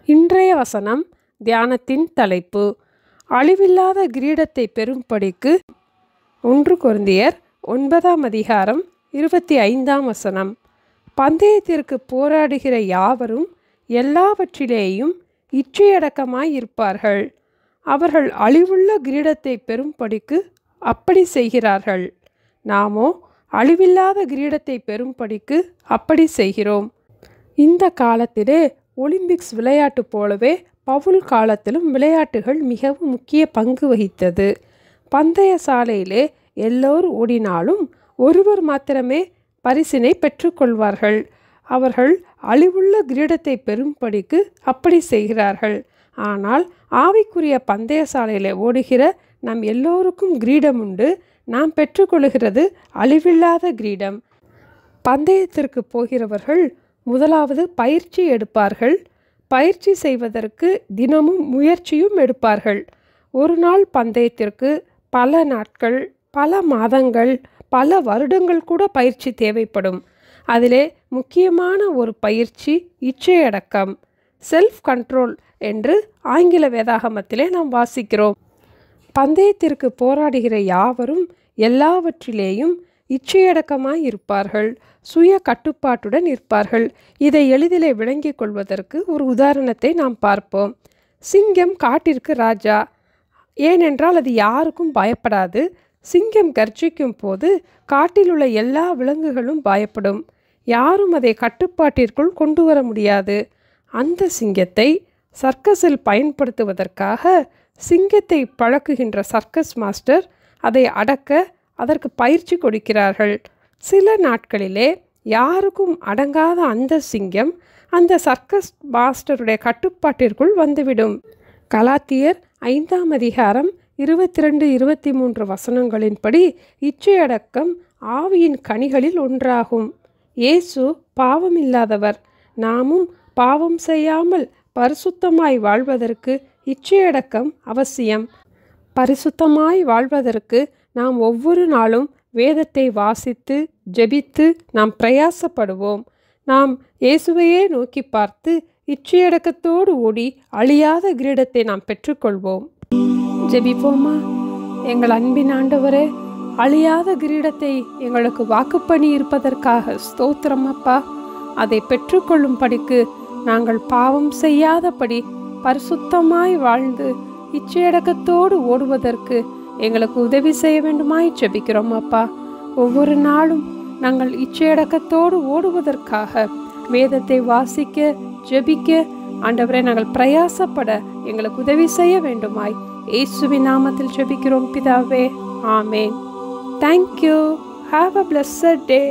இன்றைய வசனம் தியானத்தின் தலைப்பு அழிவில்லாத கிரீடத்தை பெறும்படிக்கு 1 கொரிந்தியர் 9:25 பந்தயத்திற்கு போராடுகிற யாவரும் எல்லாவற்றிலேயும் இச்சையடக்கமாய் இருப்பார்கள். அவர்கள் அழிவுள்ள கிரீடத்தை பெறும்படிக்கு அப்படி செய்கிறார்கள். நாமோ அழிவில்லாத கிரீடத்தை பெறும்படிக்கு அப்படி செய்கிறோம். இந்த காலத்திலே ஒலிம்பிக்ஸ் விளையாட்டு போலவே பவுல் காலத்திலும் விளையாட்டுகள் மிகவும் முக்கிய பங்கு வகித்தது. பந்தய சாலையிலே எல்லோரும் ஓடினாலும் ஒருவர் மாத்திரமே பரிசினை பெற்றுக்கொள்வார்கள். அவர்கள் அழிவுள்ள கிரீடத்தை பெறும்படிக்கு அப்படி செய்கிறார்கள். ஆனால் ஆவிக்குரிய பந்தய சாலையில் ஓடுகிற நம் எல்லோருக்கும் கிரீடம் உண்டு. நாம் பெற்றுக்கொள்கிறது அழிவில்லாத கிரீடம். பந்தயத்திற்கு போகிறவர்கள் முதலாவது பயிற்சி எடுப்பார்கள். பயிற்சி செய்வதற்கு தினமும் முயற்சியும் எடுப்பார்கள். ஒரு நாள் பந்தயத்திற்கு பல நாட்கள், பல மாதங்கள், பல வருடங்கள் கூட பயிற்சி தேவைப்படும். அதிலே முக்கியமான ஒரு பயிற்சி இச்சையடக்கம், செல்ஃப் கண்ட்ரோல் என்று ஆங்கில வேதாகமத்திலே நாம் வாசிக்கிறோம். பந்தயத்திற்கு போராடுகிற யாவரும் எல்லாவற்றிலேயும் இச்சையடக்கமாய் இருப்பார்கள், சுய கட்டுப்பாட்டுடன் இருப்பார்கள். இதை எளிதிலே விளங்கிக் கொள்வதற்கு ஒரு உதாரணத்தை நாம் பார்ப்போம். சிங்கம் காட்டிற்கு ராஜா. ஏனென்றால் அது யாருக்கும் பயப்படாது. சிங்கம் கர்ஜிக்கும் போது காட்டில் உள்ள எல்லா விலங்குகளும் பயப்படும். யாரும் அதை கட்டுப்பாட்டிற்குள் கொண்டு வர முடியாது. அந்த சிங்கத்தை சர்க்கஸில் பயன்படுத்துவதற்காக சிங்கத்தை பழக்குகின்ற சர்க்கஸ் மாஸ்டர் அதை அடக்க அதற்கு பயிற்சி கொடுக்கிறார்கள். சில நாட்களிலே யாருக்கும் அடங்காத அந்த சிங்கம் அந்த சர்க்கஸ் மாஸ்டருடைய கட்டுப்பாட்டிற்குள் வந்துவிடும். கலாத்தியர் 5:22-23 இச்சையடக்கம் ஆவியின் கனிகளில் ஒன்றாகும். இயேசு பாவமில்லாதவர். நாமும் பாவம் செய்யாமல் பரிசுத்தமாய் வாழ்வதற்கு இச்சையடக்கம் அவசியம். பரிசுத்தமாய் வாழ்வதற்கு நாம் ஒவ்வொரு நாளும் வேதத்தை வாசித்து ஜெபித்து நாம் பிரயாசப்படுவோம். நாம் இயேசுவையே நோக்கி பார்த்து இச்சையடக்கத்தோடு ஓடி அழியாத கிரீடத்தை நாம் பெற்றுக்கொள்வோம். ஜெபிப்போமா? எங்கள் அன்பின் ஆண்டவரே, அழியாத கிரீடத்தை எங்களுக்கு வாக்குப்பணி இருப்பதற்காக ஸ்தோத்திரம் அப்பா. அதை பெற்றுக்கொள்ளும்படிக்கு நாங்கள் பாவம் செய்யாதபடி பரிசுத்தமாய் வாழ்ந்து இச்சையடக்கத்தோடு ஓடுவதற்கு எங்களுக்கு உதவி செய்ய வேண்டுமாய் ஜெபிக்கிறோம் அப்பா. ஒவ்வொரு நாளும் நாங்கள் இச்சையடக்கத்தோடு ஓடுவதற்காக வேதத்தை வாசிக்க ஜெபிக்க ஆண்டவரை நாங்கள் பிரயாசப்பட எங்களுக்கு உதவி செய்ய வேண்டுமாய் இயேசுவின் நாமத்தில் ஜெபிக்கிறோம் பிதாவே. ஆமேன். Thank you. Have a blessed day.